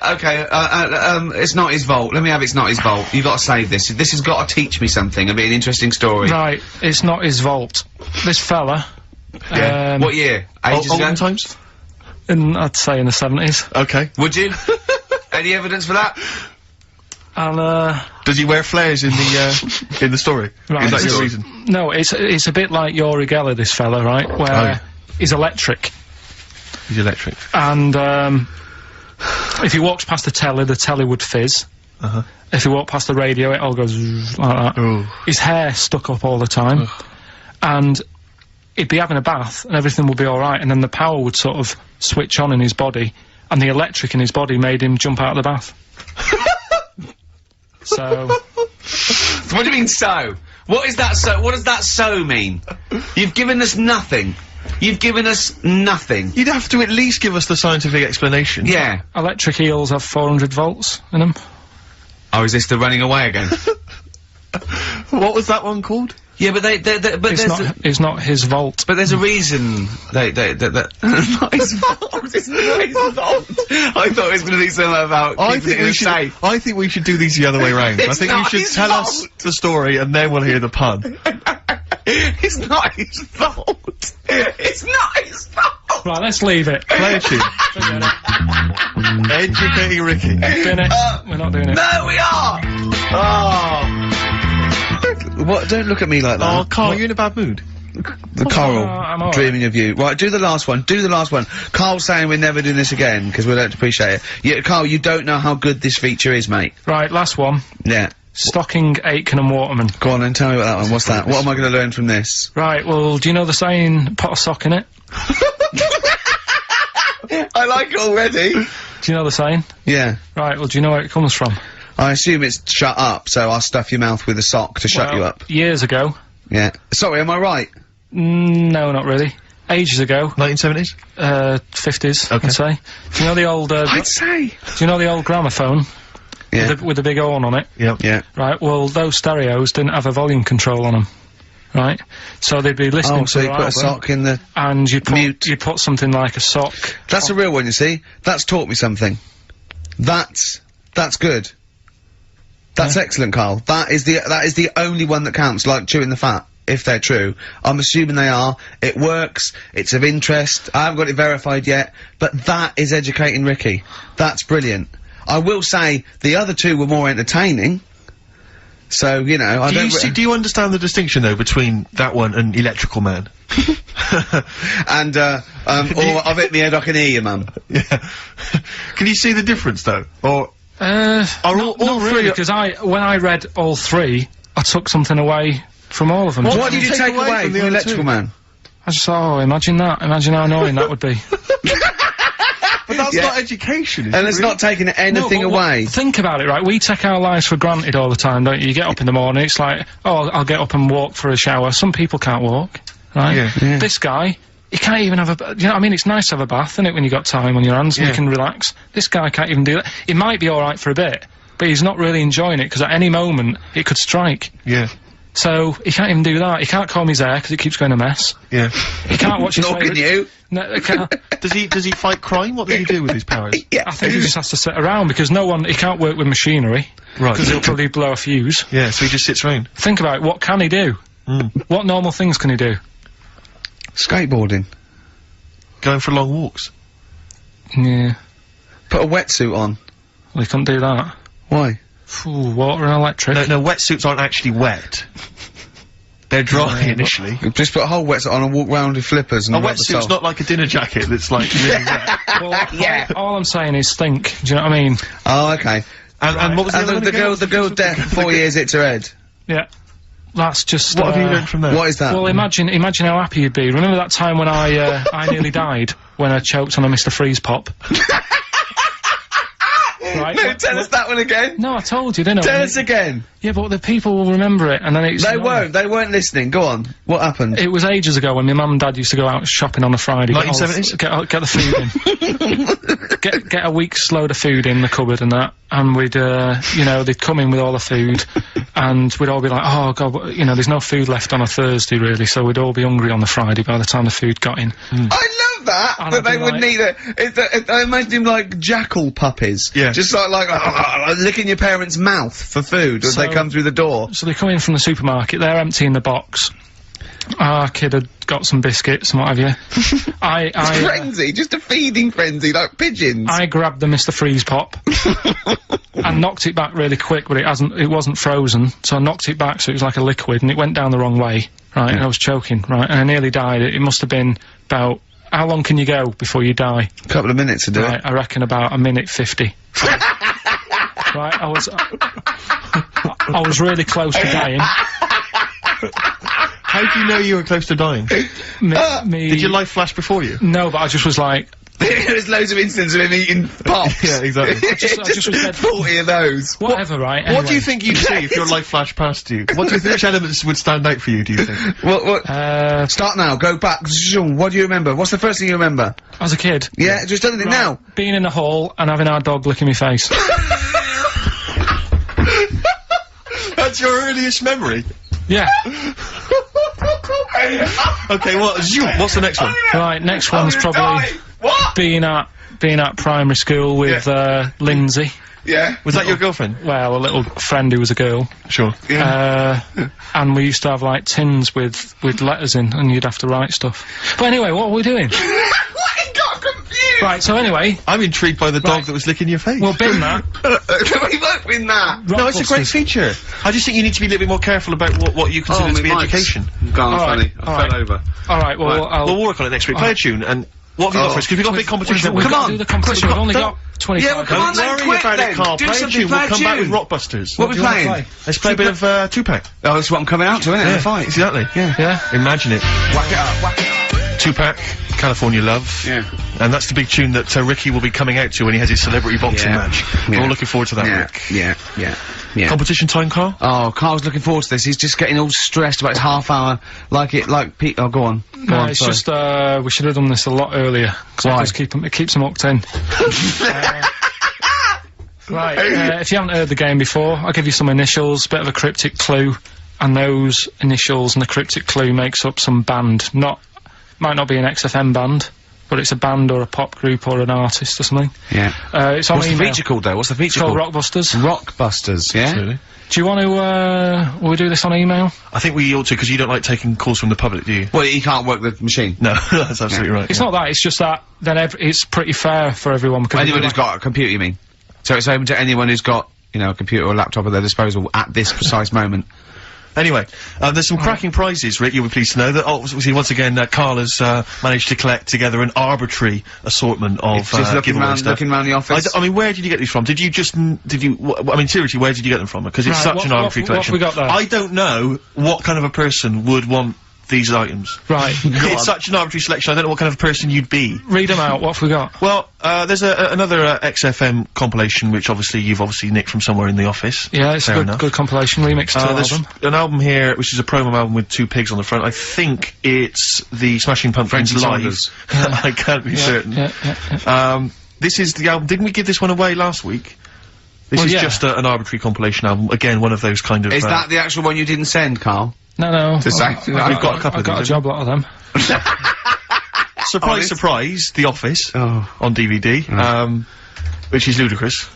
it's not his fault. Let me have It's Not His Fault. You've got to save this. This has got to teach me something. It'll be an interesting story. Right, it's not his vault. This fella, Yeah. What year? Ages ago? Olden times. I'd say in the 70s, Okay. Would you? Any evidence for that? and Does he wear flares in the story? Right, Is that this your is- reason? no, it's a bit like Yori Geller, this fella, right, where yeah. he's electric, He's electric. and if he walks past the telly would fizz. Uh-huh. If he walked past the radio, it all goes like that. Oh. His hair stuck up all the time, and he'd be having a bath and everything would be alright, and then the power would sort of switch on in his body, and the electric in his body made him jump out of the bath. So... What do you mean, so? What is that so? What does that so mean? You've given us nothing. You've given us nothing. You'd have to at least give us the scientific explanation. Yeah. Electric eels have 400 volts in them. Oh, is this the running away again? What was that one called? Yeah, but It's not his vault. But there's a reason that not his fault. It's not his fault. I thought it was going to be something about. I think we should do these the other way round. I think you should tell us the story and then we'll hear the pun. It's not his fault. It's not his fault. Right, let's leave it. Play a tune. Educating Ricky. Doing it. We're not doing it. No, we are. Oh. What? Don't look at me like that. Oh, Carl, you're in a bad mood. The coral, I'm all right. dreaming of you. Right, do the last one. Do the last one. Carl's saying we're never doing this again because we don't appreciate it. Yeah, Carl, you don't know how good this feature is, mate. Right, last one. Yeah. Stocking, Aitken and Waterman. Go on and tell me about that one. What's that? What am I going to learn from this? Right, well, do you know the saying, put a sock in it? I like it already. Do you know the saying? Yeah. Right, well, do you know where it comes from? I assume it's shut up, so I'll stuff your mouth with a sock to shut you up. Years ago. Yeah. Sorry, am I right? No, not really. Ages ago. 1970s? 50s, Okay. I'd say. Do you know the old, I'd say. do you know the old gramophone? Yeah. With the big horn on it? Yep. Yeah. Right, well, those stereos didn't have a volume control on them. Right? So they'd be listening Oh, to so you the put a album, sock in the... and mute. you'd put something like a sock. That's a real one, you see. That's taught me something. That's good. That's excellent, Carl. That is the only one that counts, like chewing the fat, if they're true. I'm assuming they are. It works. It's of interest. I haven't got it verified yet, but that is educating Ricky. That's brilliant. I will say, the other two were more entertaining. So, you know, Do you understand the distinction, though, between that one and Electrical Man? And, or I've hit my head, I can hear you, Mum. Yeah. Can you see the difference, though? Or... not really, because when I read all three, I took something away from all of them. What did you take away from the Electrical Man? I just thought, oh, imagine that. Imagine how annoying that would be. But that's not education, is And it it's really? not taking anything No, but away. Think about it, right? We take our lives for granted all the time, don't you? You get up in the morning, it's like, oh, I'll get up and walk for a shower. Some people can't walk, right? Yeah. This guy, he can't even have a, you know what I mean? It's nice to have a bath, isn't it, when you got time on your hands and you can relax. This guy can't even do that. It might be alright for a bit, but he's not really enjoying it, because at any moment, it could strike. Yeah. So, he can't even do that. He can't comb his hair, because it keeps going a mess. Yeah. He can't watch his Nor can favourite- you. No, he can't. Does he fight crime? What does he do with his powers? Yeah. I think he just has to sit around, because he can't work with machinery. Right. Because he'll probably blow a fuse. Yeah, so he just sits around. Think about it, what can he do? What normal things can he do? Skateboarding. Going for long walks. Yeah, Put a wetsuit on. well, he couldn't do that. Why? Ooh, water and electric. No, wetsuits aren't actually wet. They're dry initially. You just put a whole wetsuit on and walk round with flippers and A rub the wetsuit's sole. not like a dinner jacket that's like really wet. Well, all I'm saying is think, do you know what I mean? Oh, okay. And what was the other one And again? the girl deaf for 4 years hits her head. Yeah. That's just, What have you learned from that? What is that? Well, imagine how happy you'd be. Remember that time when I nearly died? When I choked on a Mr. Freeze Pop? Right? No, tell us that one again. No, I told you, didn't I? Tell us again. Yeah, but the people will remember it, and then it's... They weren't listening. Go on. What happened? It was ages ago when my mum and dad used to go out shopping on a Friday. 1970s? Get the food in. get a week's load of food in the cupboard and that, and we'd, you know, they'd come in with all the food, and we'd all be like, oh god, you know, there's no food left on a Thursday really, so we'd all be hungry on the Friday by the time the food got in. I love that! And That I'd they be would like- need it. I imagine him like jackal puppies. Yeah. Just like licking your parents' mouth for food as they So- come through the door. So they come in from the supermarket, they're emptying the box. Our kid had got some biscuits and what have you. Frenzy, just a feeding frenzy, like pigeons. I grabbed the Mr. Freeze Pop and knocked it back really quick, but it wasn't frozen, so I knocked it back so it was like a liquid, and it went down the wrong way, right, and I was choking, right, and I nearly died. It must have been about, how long can you go before you die? A couple of minutes to do Right, it. I reckon about 1:50. Right, I was really close to dying. How do you know you were close to dying? Did your life flash before you? No, but I just was like... There's loads of instances of him eating pops. Yeah, exactly. I just was dead. 40 of those. Whatever, right? What do you think you'd see if your life flashed past you? What do you think, which elements would stand out for you, do you think? Start now, go back. What do you remember? What's the first thing you remember? As a kid. Yeah, just anything now. Being in the hall and having our dog licking my face. That's your earliest memory? Yeah. Okay, what's the next one? Right, next one's probably being at primary school with Lindsay. Yeah. Was that your girlfriend? Well, a little friend who was a girl. Sure. And we used to have like tins with letters in, and you'd have to write stuff. But anyway, what are we doing? I got confused. Right. So anyway, I'm intrigued by the dog that was licking your face. well, bin that. We won't win that. No, it's a great feature. I just think you need to be a little bit more careful about what you consider to be education. Gone funny. All I fell over. All right. Well, we'll work on it next week. Play a tune and. What have you got for us? Because we've got a big competition. Come on, on. do the competition. We've only got 25. Yeah, well, come on, Don't then, worry quick, about then. it, Carl. Do Play a something, tune. play We'll a come back with tune. Rockbusters. What are we playing? Let's play a bit of Tupac. Oh, that's what I'm coming out to, isn't it? Yeah, Fight. exactly. Yeah. Imagine it. Whack it up, whack it up. Tupac, California Love. Yeah. And that's the big tune that Ricky will be coming out to when he has his celebrity boxing match. We're all looking forward to that, Rick. Yeah. Competition time, Carl? Oh, Carl's looking forward to this. He's just getting all stressed about his half hour. Pete. Oh, go on. Go on, It's sorry. just, we should have done this a lot earlier. Why? It keeps them hooked in. Right, if you haven't heard the game before, I'll give you some initials, bit of a cryptic clue, and those initials and the cryptic clue makes up some band. Might not be an XFM band, but it's a band or a pop group or an artist or something. Yeah. It's on What's the email. feature called, though? What's the feature It's called called? Rockbusters. Rockbusters, yeah? Absolutely. Do you want to, will we do this on email? I think we ought to, because you don't like taking calls from the public, do you? Well, he can't work the machine. No, that's absolutely right. It's not that, it's just that then it's pretty fair for everyone because Anyone who's got a computer, you mean? So it's open to anyone who's got, you know, a computer or a laptop at their disposal at this precise moment. Anyway, there's some cracking prizes, Rick, you'll be pleased to know that, obviously, once again, Carl has, managed to collect together an arbitrary assortment of, Just looking giveaway round, stuff. looking round the office. I mean, where did you get these from? I mean, seriously, where did you get them from? Because it's Right, such an arbitrary collection. what have we got there? I don't know what kind of a person would want these items. Right. It's such an arbitrary selection, I don't know what kind of person you'd be. Read them out, what have we got? Well, there's another XFM compilation, which you've nicked from somewhere in the office. Yeah, it's Fair a enough. good compilation, remix to There's album. an album here, which is a promo album with two pigs on the front. I think it's the Smashing Pumpkins Frankie live. Saunders. I can't be certain. Yeah. This is the album. Didn't we give this one away last week? This Well, is yeah. just an arbitrary compilation album. Again, one of those kind of. Is that the actual one you didn't send, Carl? No. To say- I've We've got a couple I've of got a these, job lot of them. surprise, Honest? surprise, The Office Oh. on DVD, which is ludicrous.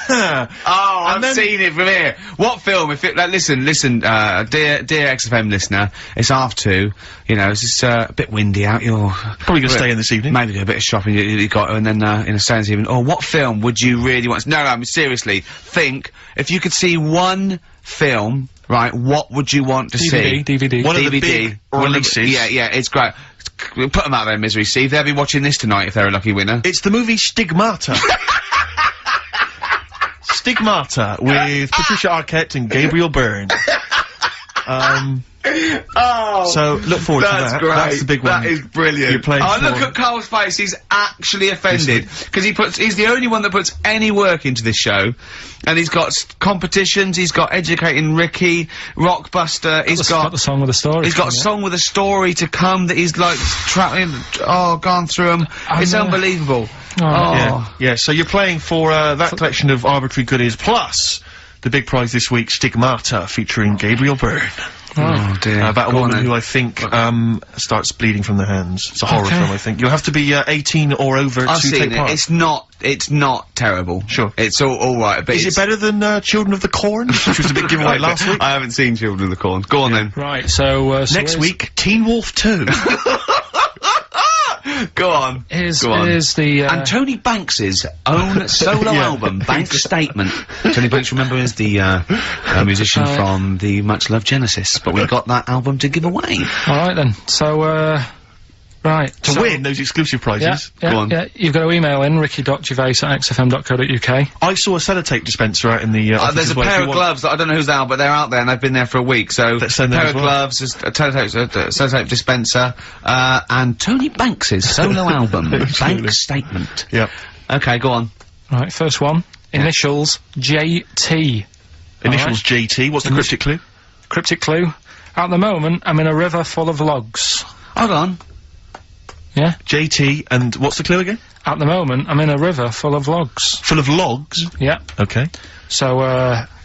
Oh, I've seen it from here. What film? Listen, dear XFM listener, it's 2:30. You know, it's just a bit windy out. You're Probably gonna stay in this evening. Maybe do a bit of shopping. You got, and then stay in this evening. Oh, what film would you really want? No, I mean seriously. Think if you could see one film, right? What would you want to see? DVD. One of the DVD. big One of the- releases. Yeah, it's great. Put them out there, misery. Steve. They'll be watching this tonight if they're a lucky winner. It's the movie Stigmata. Stigmata with Patricia Arquette and Gabriel Byrne. Oh, So look forward to that. Great. That's the big one. That is brilliant. You're playing oh, for- look at Carl's face. He's actually offended because he's the only one that puts any work into this show, and he's got competitions. He's got Educating Ricky, Rockbuster. He's got the song with the story. He's got a song with a story to come that he's like gone through them. It's unbelievable. Yeah. So you're playing for that collection of arbitrary goodies plus the big prize this week, Stigmata, featuring Gabriel Byrne. Oh dear. About a Go on, woman then. who I think starts bleeding from the hands. It's a horror film, I think. You'll have to be 18 or over I've to seen take it. part. It's not terrible. Sure. It's all right. But Is it it's- better than Children of the Corn, which was a big giveaway last week? I haven't seen Children of the Corn. Go on then. Right, so Next here's- week, Teen Wolf 2. Go on. Here's Go on. the, And Tony Banks's own solo Yeah. album, Bank Statement. Tony Banks, remember, is the musician from the much-loved Genesis, but we've got that album to give away. Alright then, so, Right. To win those exclusive prizes. Yeah, Go on. yeah, you've got to email in ricky.gervais@xfm.co.uk. I saw a sellotape dispenser out in the, office There's as a well, if pair you of want. gloves that I don't know who's out, but they're out there and they've been there for a week. So, Let's send them pair as of well. gloves, a sellotape dispenser, and Tony Banks's solo album, Banks Statement. Yep. Okay, go on. Right, first one. Initials JT. Initials JT. What's the cryptic clue? Cryptic clue. At the moment, I'm in a river full of logs. Hold on. Yeah? JT, and what's the clue again? At the moment, I'm in a river full of logs. Full of logs? Yeah. Okay. So,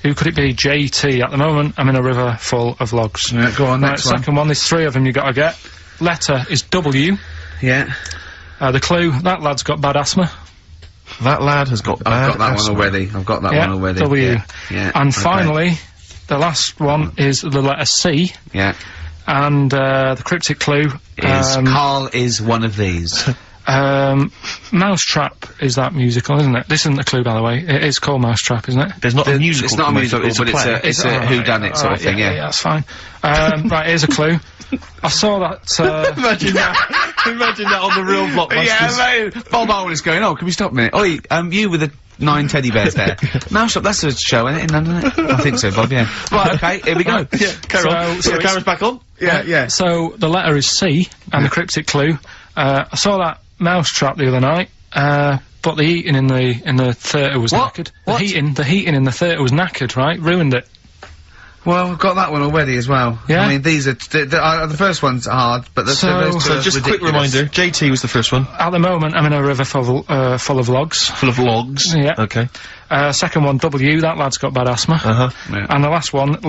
who could it be? JT. At the moment, I'm in a river full of logs. Yeah, go on, Right, next one. second one, there's 3 of them you gotta get. Letter is W. Yeah. The clue, that lad's got bad asthma. That lad has got bad I've got that asthma. one already. I've got that Yeah, one already. W. Yeah. Yeah. And okay. finally, the last one is the letter C. Yeah. And, the cryptic clue Is Carl is one of these. Mousetrap is that musical, isn't it? This isn't the clue, by the way. It is called Mousetrap, isn't it? There's not a musical. It's not a musical, but play. it's a whodunit sort of thing, yeah. Yeah, that's fine. Right, here's a clue. I saw that, Imagine that. Imagine that on the real blockbusters. Yeah, mate. Bob Owen is going, oh, can we stop a minute? Oi, you with the 9 teddy bears there. Mousetrap, that's a show, isn't it, in London, isn't it? I think so, Bob, yeah. Right, okay, here we go. Yeah, carry on. So the camera's back on? Yeah. So, the letter is C, and the cryptic clue. I saw that Mousetrap the other night, but the heating in the theatre was What? knackered. What? The heating in the theatre was knackered, right? Ruined it. Well, I've got that one already as well. Yeah? I mean, these are, the first one's hard, but those two So So are just a quick ridiculous. reminder, JT was the first one. At the moment, I'm in a river full of logs. Full of logs. Yeah. Okay. Second one, W, that lad's got bad asthma. Uh-huh. Yeah. And the last one,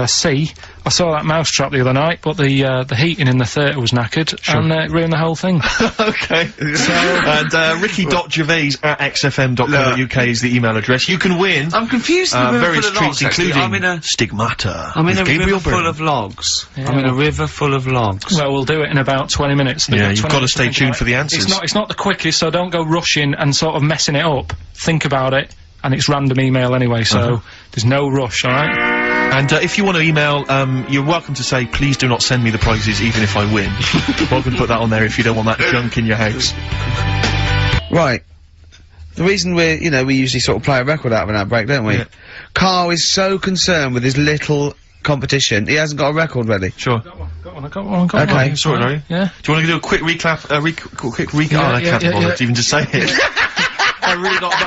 C, I saw that Mousetrap the other night, but the heating in the theatre was knackered, and it ruined the whole thing. Okay. And, ricky.gervais@xfm.co.uk is the email address. You can win I'm confused. with various full of logs, treats, actually. including Stigmata. I'm in with a river Gabriel full Byrne. of logs. Yeah. I'm in a river full of logs. Well, we'll do it in about 20 minutes. Yeah, You've you've got got 20 to stay minutes tuned think for the about it. answers. It's not the quickest, so don't go rushing and sort of messing it up. Think about it, and it's random email anyway, so there's no rush, alright? And if you want to email, you're welcome to say, please do not send me the prizes even if I win. Welcome to put that on there if you don't want that junk in your house. Right. The reason we usually sort of play a record out of an outbreak, don't we? Yeah. Carl is so concerned with his little competition, he hasn't got a record ready. Sure. Got one. Okay, sorry, are you? Yeah. Do you want to do a quick recap? Quick recap? Yeah, I can't yeah, bother yeah. to even to say it. I'm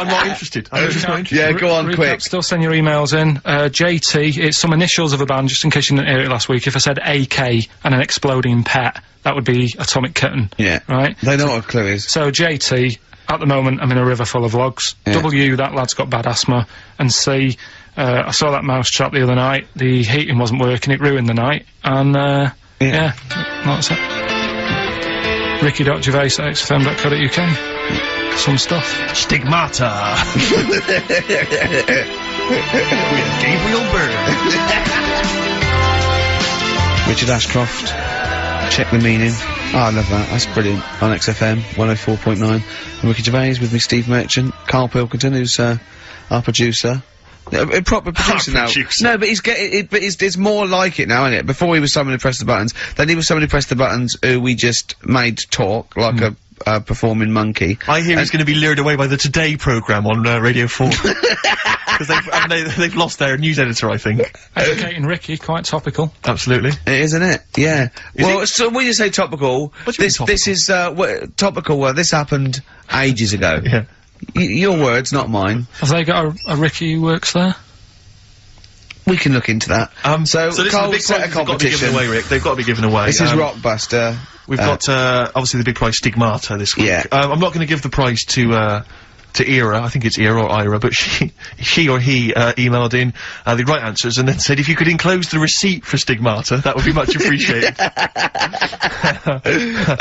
not interested. I'm just not interested. Yeah, go on, Recap, quick. Still send your emails in. JT, it's some initials of a band, just in case you didn't hear it last week. If I said AK and an exploding pet, that would be Atomic Kitten. Yeah. Right? They know what a clue is. So JT, at the moment, I'm in a river full of logs. Yeah. W, that lad's got bad asthma. And C, I saw that Mousetrap the other night. The heating wasn't working, it ruined the night. And, yeah, that's it. Ricky.gervais@xfm.co.uk. Some stuff. Stigmata. With Gabriel Byrne. Richard Ashcroft. Check the meaning. Oh, I love that. That's brilliant. On XFM 104.9. I'm Ricky Gervais with me, Steve Merchant, Karl Pilkington, who's our producer. A proper producer now. producer. No, but he's getting it. But it's more like it now, isn't it? Before he was someone who pressed the buttons. Then he was someone who pressed the buttons who we just made talk like a performing monkey. I hear he's going to be lured away by the Today programme on Radio 4. Because they've lost their news editor, I think. Educating Ricky, quite topical. Absolutely. It is, isn't it? Yeah. Well, so when you say topical, What do you mean this is topical. Well, this happened ages ago. Yeah. Your words, not mine. Have they got a Ricky who works there? We can look into that. So this is the Carl big set a prize they've got to be given competition. away, Rick. They've got to be given away. This is Rockbuster. We've got, obviously the big prize Stigmata this week. Yeah. I'm not going to give the prize to Ira, I think it's Ira or Ira, but she or he, emailed in, the right answers and then said if you could enclose the receipt for Stigmata, that would be much appreciated. But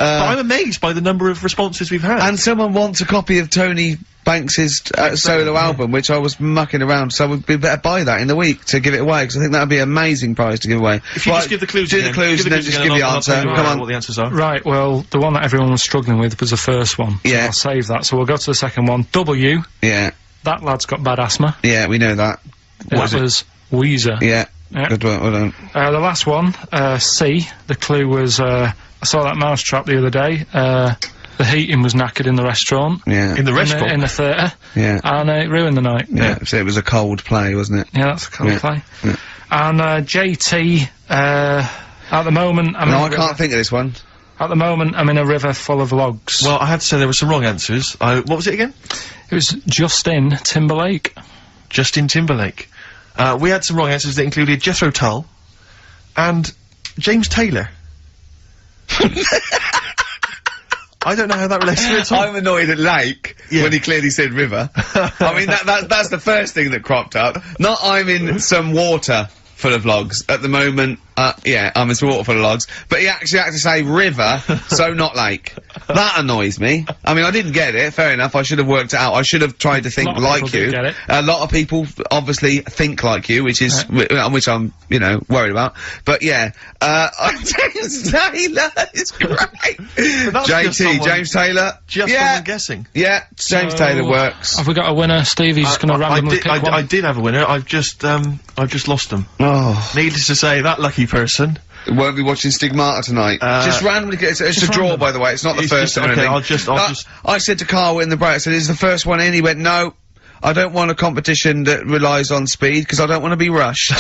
I'm amazed by the number of responses we've had. And someone wants a copy of Tony Banks's solo album, which I was mucking around, so we better buy that in the week to give it away, because I think that would be an amazing prize to give away. If you just give the clues do again. the clues and then just give the answer. I'll tell you Come on. what the answers are. Right, well, the one that everyone was struggling with was the first one. So Yeah. I'll save that. So we'll go to the second one. W, Yeah, that lad's got bad asthma. yeah, we know that. That was Weezer. Yeah. Yeah. Good one, well done. The last one, C, the clue was, I saw that mousetrap the other day. The heating was knackered in the restaurant. Yeah. In the restaurant? In the theatre. Yeah. And it ruined the night. Yeah, so it was a cold play, wasn't it? Yeah, that's a cold play. Yeah. And JT, at the moment, I can't think of this one. At the moment, I'm in a river full of logs. Well, I had to say there were some wrong answers. What was it again? It was Justin Timberlake. Justin Timberlake. We had some wrong answers that included Jethro Tull and James Taylor. I don't know how that relates to it at all. I'm annoyed at Lake when he clearly said river. I mean, that's the first thing that cropped up. Not I'm in some water full of logs at the moment. Yeah, I'm in some water full of logs. But he actually had to say river, so not lake. That annoys me. I mean, I didn't get it. Fair enough. I should have worked it out. I should have tried to think like you. Get it. A lot of people obviously think like you, which is which I'm, you know, worried about. But yeah, James Taylor is great. James Taylor. Just someone guessing. Yeah, James Taylor works. Have we got a winner, Steve? He's just going to randomly pick one. I did have a winner. I've just lost them. Oh. Needless to say, that lucky person won't be watching Stigmata tonight. Just randomly, it's a draw, by the way. It's not the first one. Okay, I said to Carl in the break, I said, "Is the first one in?" He went, "No, I don't want a competition that relies on speed because I don't want to be rushed."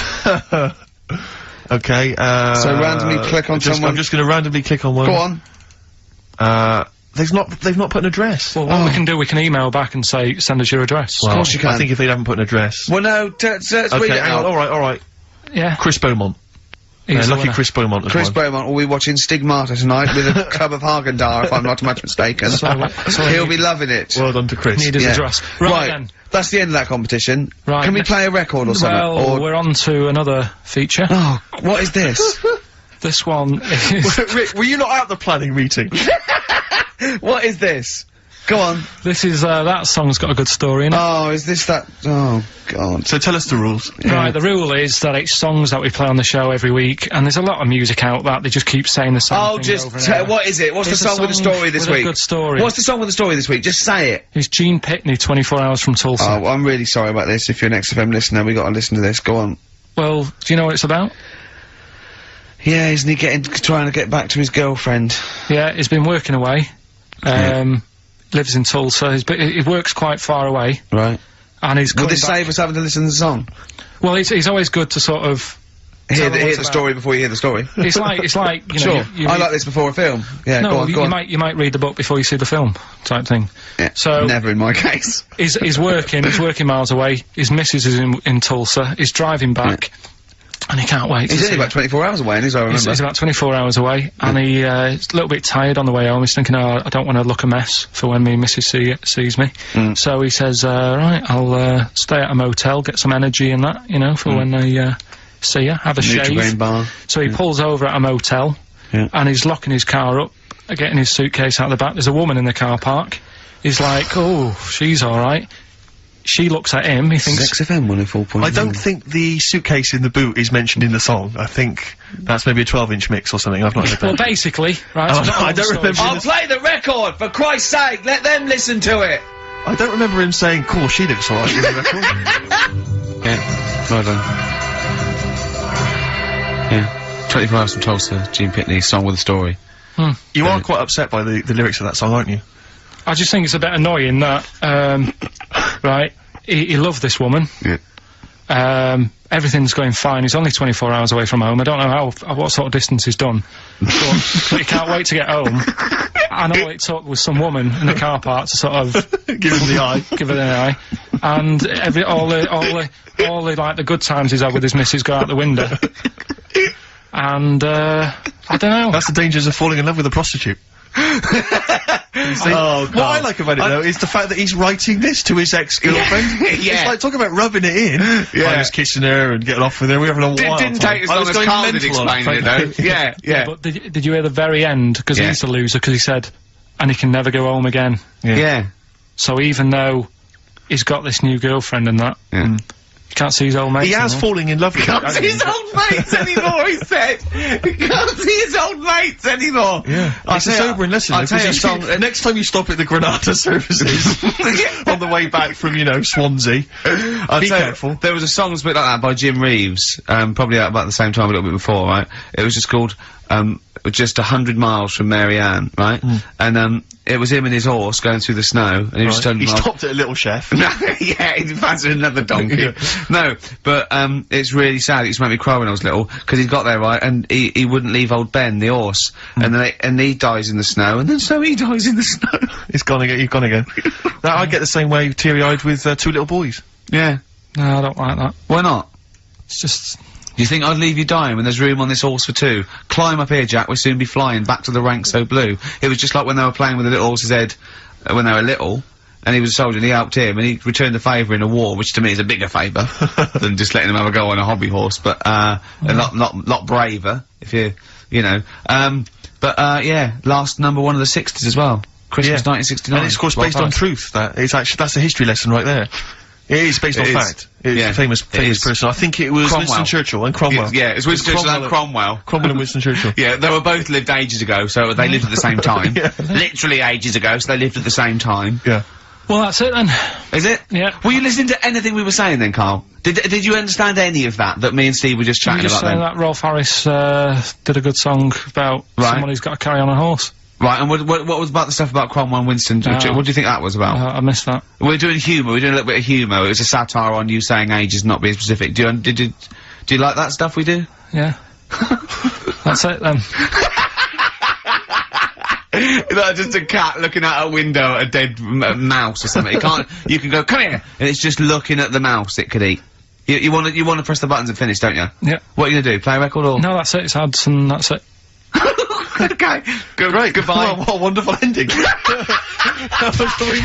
Okay. So randomly click on someone. I'm just going to randomly click on one. Go on. They've not put an address. Well, what we can do, we can email back and say, send us your address. Well, of course you can. I think if they haven't put an address. Well, no, let's read it out. All right. Yeah. Chris Beaumont. Lucky Chris Beaumont. Chris Beaumont will be watching Stigmata tonight with a club of Haagen-Dazs, if I'm not much mistaken. He'll be loving it. Well done to Chris. Need his address. Right then. That's the end of that competition. Right. Can we play a record or something? Well, we're on to another feature. Oh, what is this? This one is... Rick, were you not at the planning meeting? What is this? Go on. This is, that song's got a good story in it. Oh, is this that? Oh, God. So tell us the rules. Right, the rule is that it's songs that we play on the show every week, and there's a lot of music out that they just keep saying the same thing over and over. What is it? What's the song with the story this week? A good story. What's the song with the story this week? Just say it. It's Gene Pitney, 24 Hours from Tulsa. Oh, well, I'm really sorry about this. If you're an XFM listener, we gotta listen to this. Go on. Well, do you know what it's about? Yeah, isn't he trying to get back to his girlfriend? Yeah, he's been working away. Lives in Tulsa. He works quite far away. Right. And he's Would this save us having to listen to the song? Well, it's always good to sort of hear the story before you hear the story. It's like you know. Sure. I like this before a film. Yeah. No, go on. you might read the book before you see the film, type thing. Yeah. So never in my case. He's working miles away. His missus is in Tulsa. He's driving back. Yeah. And he can't wait. He's only about 24 hours away, as I remember. He's about 24 hours away, and he's a little bit tired on the way home. He's thinking, oh, I don't want to look a mess for when me missus sees me. So he says, right, I'll stay at a motel, get some energy and that, you know, for when they see her, have a shave. Bar. So he pulls over at a motel, and he's locking his car up, getting his suitcase out the back. There's a woman in the car park. He's like, oh, she's alright. She looks at him, he thinks... XFM 104.1. I don't think the suitcase in the boot is mentioned in the song. I think that's maybe a 12-inch mix or something. I've not heard that. Well, basically, right... I don't remember... I'll play the record, for Christ's sake! Let them listen to it! I don't remember him saying, cool, she looks alright in the record. Yeah, well done. Yeah. 24 Hours from Tulsa, Gene Pitney, song with a story. You are quite upset by the lyrics of that song, aren't you? I just think it's a bit annoying that, right, he loved this woman. Yeah. Everything's going fine. He's only 24 hours away from home. I don't know what sort of distance he's done. But he can't wait to get home. And all it took was some woman in the car park to sort of... give him the eye. Give her the eye. And all the, like, the good times he's had with his missus go out the window. And, I don't know. That's the dangers of falling in love with a prostitute. What I like about it, though, is the fact that he's writing this to his ex-girlfriend. Yeah. It's like, talking about rubbing it in. Yeah. I was kissing her and getting off with her, we were having a wild Didn't take as long as Carl did explaining it, though. Yeah. But did you hear the very end? Because he's the loser, because he said, and he can never go home again. Yeah. So even though he's got this new girlfriend and that, can't see his old mates. He has falling in love with her. Can't see his old mates anymore, he said. He can't see his old mates anymore. Yeah. It's a sobering lesson. I'll tell you a song. Next time you stop at the Granada services on the way back from, you know, Swansea, be careful. There was a song that's a bit like that by Jim Reeves, probably out about the same time, a little bit before, right? It was just called, just 100 miles from Mary Ann, right? And, it was him and his horse going through the snow, and he was just He stopped at a Little Chef. yeah, he fancied another donkey. No, but, it's really sad. It used to make me cry when I was little, because he got there, right, and he wouldn't leave old Ben, the horse, and he dies in the snow, and then so he dies in the snow. He's gone again. Now, I get the same way, teary-eyed, with, 2 little boys. Yeah. No, I don't like that. Why not? It's just... You think I'd leave you dying when there's room on this horse for 2? Climb up here, Jack, we'll soon be flying back to the ranks so blue. It was just like when they were playing with the little horse's head, when they were little, and he was a soldier, and he helped him, and he returned the favour in a war, which to me is a bigger favour than just letting him have a go on a hobby horse, but, a lot braver, if you know. Yeah, last number 1 of the 60s as well. Christmas 1969. And it's, of course, based on truth, that's a history lesson right there. It is based on fact. It's a famous person. I think it was Cromwell. Winston Churchill and Cromwell. Yeah, it's Winston Churchill and Cromwell. Cromwell and Winston Churchill. Yeah, they were both lived ages ago, so they lived at the same time. Literally ages ago, so they lived at the same time. Yeah. Well, that's it then. Is it? Yeah. Were you listening to anything we were saying then, Carl? Did you understand any of that me and Steve were just chatting just about then? that Rolf Harris, did a good song about someone who's got to carry on a horse. Right, and what was about the stuff about Cromwell and Winston? What do you think that was about? I missed that. We're doing humour, we're doing a little bit of humour. It was a satire on you saying age is not being specific. Do you like that stuff we do? Yeah. That's it then. Like just a cat looking out a window at a dead mouse or something. You can go, come here! And it's just looking at the mouse it could eat. You wanna press the buttons and finish, don't you? Yeah. What are you gonna do? Play a record or? No, that's it, it's ads and that's it. Okay. Great. Goodbye. What a wonderful ending. That was the